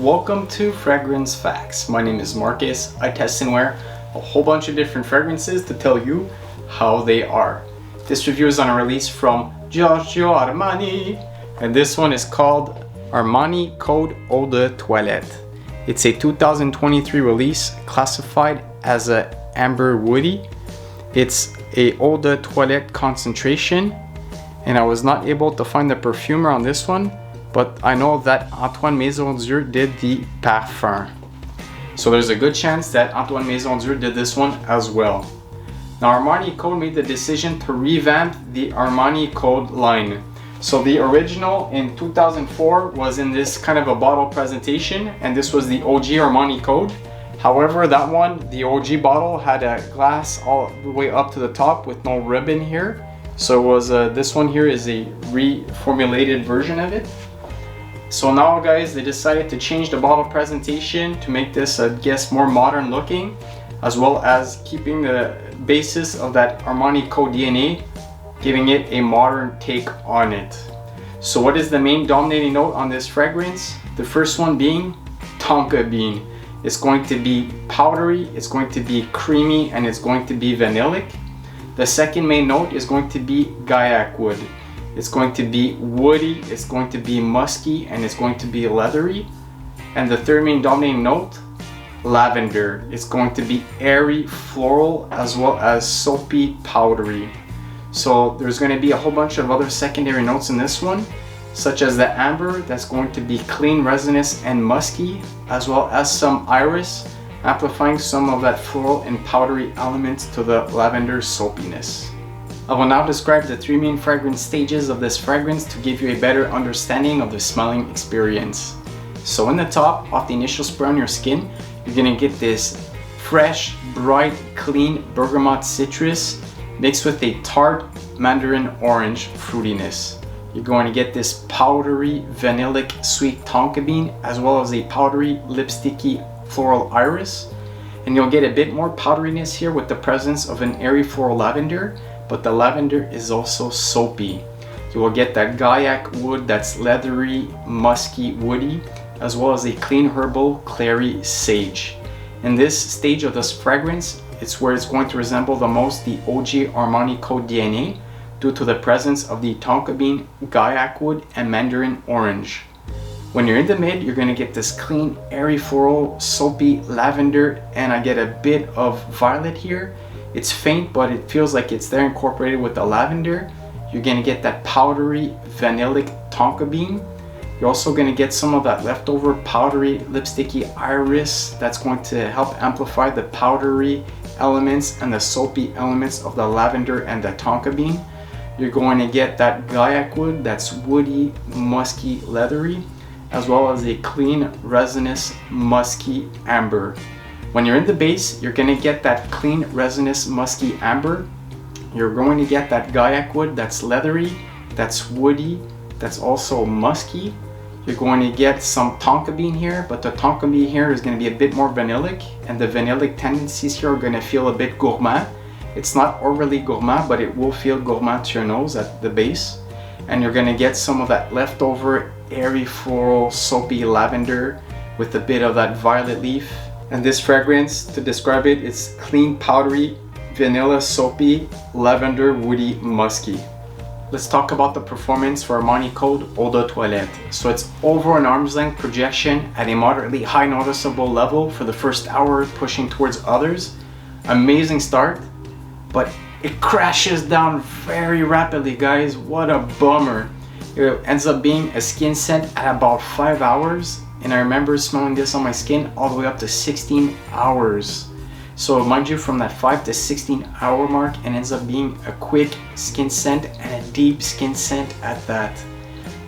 Welcome to Fragrance Facts. My name is Marcus. I test and wear a whole bunch of different fragrances to tell you how they are. This review is on a release from Giorgio Armani, and this one is called Armani Code Eau de Toilette. It's a 2023 release classified as a amber woody. It's a Eau de Toilette concentration, and I was not able to find the perfumer on this one, but I know that Antoine Maisondieu did the Parfum. So there's a good chance that Antoine Maisondieu did this one as well. Now Armani Code made the decision to revamp the Armani Code line. So the original in 2004 was in this kind of a bottle presentation, and this was the OG Armani Code. However, that one, the OG bottle, had a glass all the way up to the top with no ribbon here. So it was this one here is a reformulated version of it. So now guys, they decided to change the bottle presentation to make this, I guess, more modern looking, as well as keeping the basis of that Armani Code DNA, giving it a modern take on it. So what is the main dominating note on this fragrance? The first one being Tonka bean. It's going to be powdery, it's going to be creamy, and it's going to be vanillic. The second main note is going to be Gaiac wood. It's going to be woody, it's going to be musky, and it's going to be leathery. And the third main dominating note, lavender. It's going to be airy, floral, as well as soapy, powdery. So there's going to be a whole bunch of other secondary notes in this one, such as the amber, that's going to be clean, resinous, and musky, as well as some iris, amplifying some of that floral and powdery elements to the lavender soapiness. I will now describe the three main fragrance stages of this fragrance to give you a better understanding of the smelling experience. So in the top, off the initial spray on your skin, you're gonna get this fresh, bright, clean bergamot citrus mixed with a tart mandarin orange fruitiness. You're going to get this powdery, vanillic, sweet tonka bean, as well as a powdery, lipsticky floral iris. And you'll get a bit more powderiness here with the presence of an airy floral lavender, but the lavender is also soapy. You will get that Gaiac wood that's leathery, musky, woody, as well as a clean herbal, clary sage. In this stage of this fragrance, it's where it's going to resemble the most the OG Armani Code DNA due to the presence of the tonka bean, Gaiac wood, and mandarin orange. When you're in the mid, you're going to get this clean, airy floral, soapy lavender, and I get a bit of violet here. It's faint, but it feels like it's there incorporated with the lavender. You're going to get that powdery, vanillic tonka bean. You're also going to get some of that leftover powdery, lipsticky iris that's going to help amplify the powdery elements and the soapy elements of the lavender and the tonka bean. You're going to get that Gaiac wood that's woody, musky, leathery, as well as a clean, resinous, musky amber. When you're in the base, you're going to get that clean, resinous, musky amber. You're going to get that Gaiac wood that's leathery, that's woody, that's also musky. You're going to get some tonka bean here, but the tonka bean here is going to be a bit more vanillic, and the vanillic tendencies here are going to feel a bit gourmand. It's not overly gourmand, but it will feel gourmand to your nose at the base. And you're going to get some of that leftover airy floral soapy lavender with a bit of that violet leaf. And this fragrance, to describe it, it's clean, powdery, vanilla, soapy, lavender, woody, musky. Let's talk about the performance for Armani Code Eau de Toilette. So it's over an arm's length projection at a moderately high noticeable level for the first hour, pushing towards others. Amazing start, but it crashes down very rapidly, guys. What a bummer. It ends up being a skin scent at about 5 hours, and I remember smelling this on my skin all the way up to 16 hours. So mind you, from that 5 to 16 hour mark, it ends up being a quick skin scent and a deep skin scent at that.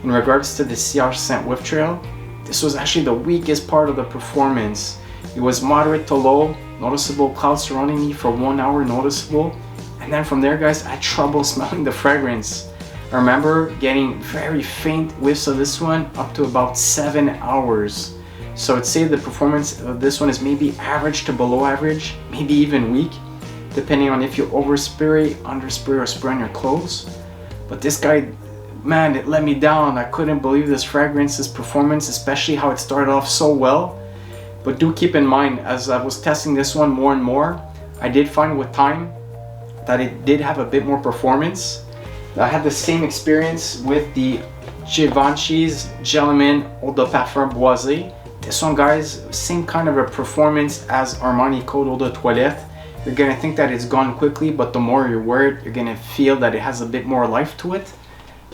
In regards to the CR scent whiff trail, this was actually the weakest part of the performance. It was moderate to low, noticeable clouds surrounding me for 1 hour noticeable, and then from there, guys, I had trouble smelling the fragrance. I remember getting very faint whiffs of this one up to about 7 hours. So I'd say the performance of this one is maybe average to below average, maybe even weak, depending on if you overspray, underspray, or spray on your clothes. But this guy man, it let me down. I couldn't believe this fragrance's performance, especially how it started off so well. But do keep in mind, as I was testing this one more and more, I did find with time that it did have a bit more performance. I had the same experience with the Givenchy's Gentleman Eau de Parfum Boisé. This one, guys, same kind of a performance as Armani Code Eau de Toilette. You're gonna think that it's gone quickly, but the more you wear it, you're gonna feel that it has a bit more life to it.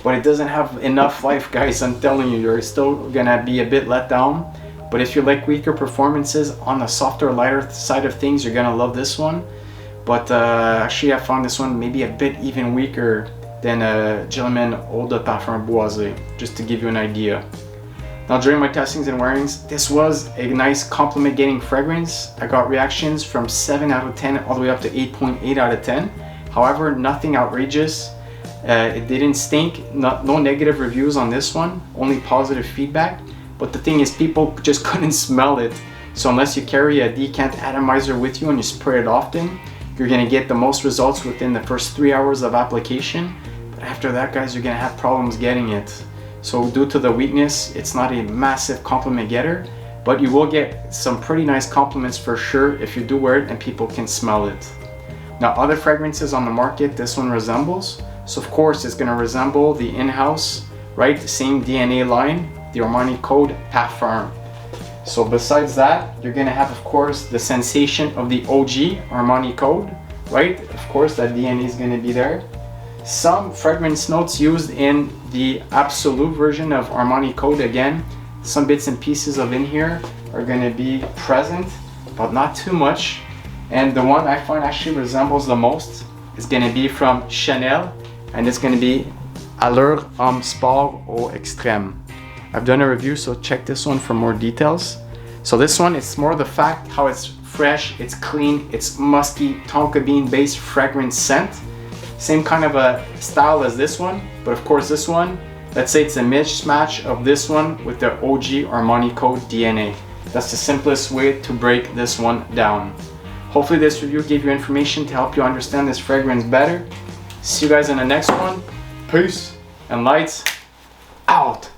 But it doesn't have enough life, guys. I'm telling you, you're still gonna be a bit let down. But if you like weaker performances on the softer, lighter side of things, you're gonna love this one. But actually, I found this one maybe a bit even weaker than Gentleman Eau de Parfum Boisé, just to give you an idea. Now, during my testings and wearings, this was a nice compliment getting fragrance. I got reactions from 7 out of 10 all the way up to 8.8 out of 10. However, nothing outrageous. It didn't stink, no negative reviews on this one, only positive feedback. But the thing is, people just couldn't smell it. So unless you carry a decant atomizer with you and you spray it often, you're gonna get the most results within the first 3 hours of application. But after that, guys, you're gonna have problems getting it. So due to the weakness, it's not a massive compliment getter, but you will get some pretty nice compliments for sure if you do wear it and people can smell it. Now, other fragrances on the market, this one resembles. So of course, it's gonna resemble the in-house, right? The same DNA line, the Armani Code Parfum. So besides that, you're gonna have, of course, the sensation of the OG Armani Code, right? Of course, that DNA is gonna be there. Some fragrance notes used in the absolute version of Armani Code. Again, some bits and pieces of in here are gonna be present, but not too much. And the one I find actually resembles the most is gonna be from Chanel, and it's gonna be Allure Homme Sport au Extrême. I've done a review, so check this one for more details. So this one, it's more the fact how it's fresh, it's clean, it's musky, tonka bean based fragrance scent. Same kind of a style as this one, but of course this one, let's say it's a mismatch of this one with the OG Armani Code DNA. That's the simplest way to break this one down. Hopefully this review gave you information to help you understand this fragrance better. See you guys in the next one. Peace and lights out.